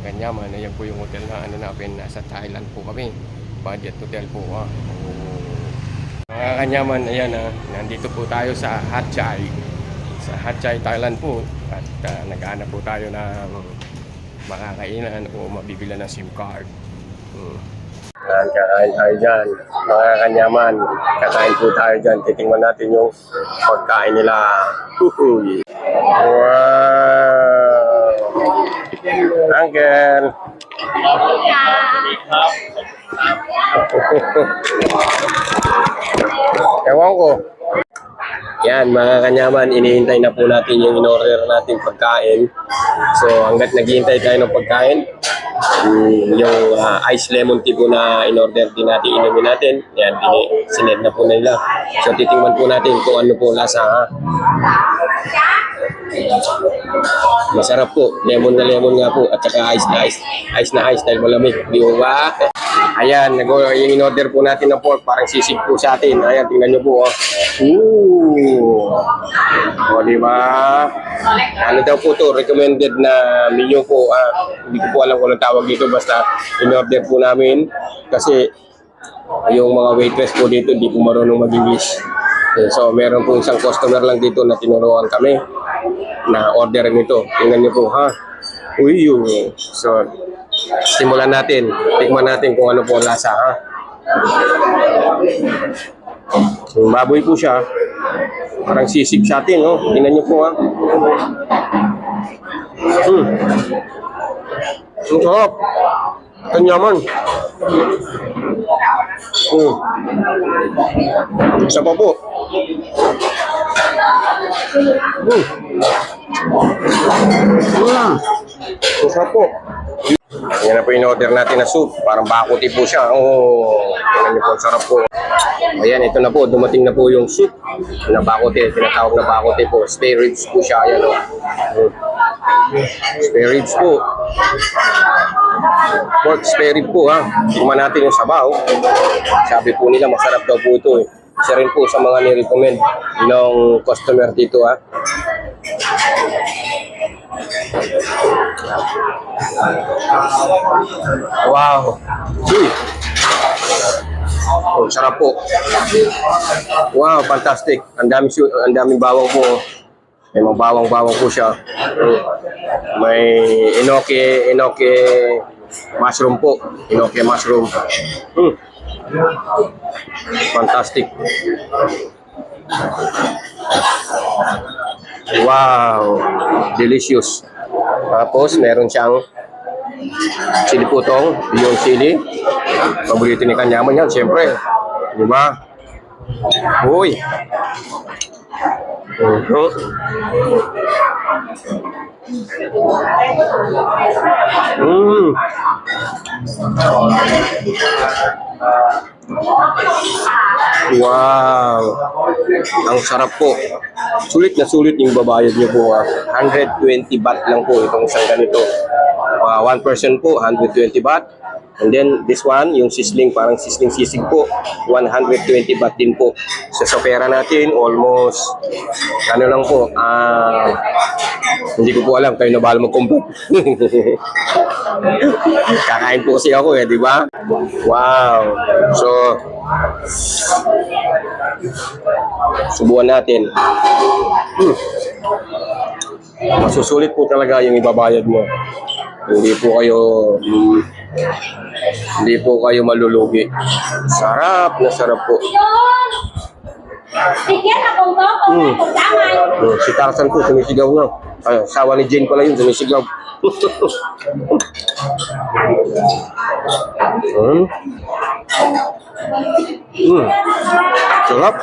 Kanyaman, ayan po yung hotel na ano natin, nasa Thailand po kami. Budget hotel po. Mga Kanyaman, ayan nandito po tayo sa Hat Yai. Sa Hat Yai, Thailand po. At naghahanap po tayo ng makakainan o mabibila ng SIM card. Kakain tayo dyan. Mga Kanyaman, kakain po tayo dyan. Titingnan natin yung pagkain nila. Uhuy. Wow! Uncle! Ewan ko. Yan, mga Kanyaman, inihintay na po natin yung in-order natin pagkain. So, hanggat naghihintay tayo ng pagkain, yung ice lemon tea po na in-order din natin, inumin natin. Yan, sinend na po nila. So, titingnan po natin kung ano po lasa. Masarap po. Lemon na lemon nga po. At saka ice na ice. Ice na ice dahil malamig. Di ba? Ayan, yung in-order po natin ng pork. Parang sisig po sa atin. Ayan, tingnan nyo po. Ooh. O, di ba? Ano daw po to? Recommended na menu po. Hindi ko po alam kung anong tawag dito. Basta in-order po namin. Kasi yung mga waitress po dito, hindi po marunong mag-English. So, meron po isang customer lang dito na tinuruan kami na order nito. Tingnan niyo po, ha? Uy, so, simulan natin. Tikman natin kung ano po lasa, ha? So, baboy po siya. Parang sisig sa atin, no? Tingnan niyo po, ha? Ang sarap. Kanyaman. Isa pa po. Isa po. Yan na po yung order natin na soup. Parang bakuti po siya. Tingnan niyo po, sarap po. Ayan, ito na po. Dumating na po yung soup na bakuti. Tinatawag na bakuti po. Spare ribs po siya. Ayan, spare ribs po. Pork spare rib po, ha. Tingnan natin yung sabaw. Sabi po nila masarap daw po ito, eh. Isa rin po sa mga ni-recommend ng customer dito, ha. Wow. Oh, sarap po. Wow, fantastic. Ang daming bawang po. May mga bawang-bawang po siya. May enoki mushroom po. Enoki mushroom. Fantastic. Wow. Delicious. Tapos, meron siyang chili putong. Yung chili. Paborito ni Kanyaman yan, siyempre. Diba? Uy. Wow. Ang sarap po. Sulit na sulit yung babayad niyo po. 120 baht lang po itong isang ganito. 1% po, 120 baht. And then this one, yung sizzling, parang sizzling sisig po, 120 baht din po. Sa pera natin, almost, ano lang po, hindi ko po alam, kayo na bahala mag-compute. Kakain po kasi ako, di ba? Wow. So, subukan natin. Masusulit po talaga yung ibabayad mo. Hindi po kayo malulugi. Sarap na sarap po. Si Tarzan po sumisigaw na. Sawa ni Jane pala yun, sumisigaw. Sarap.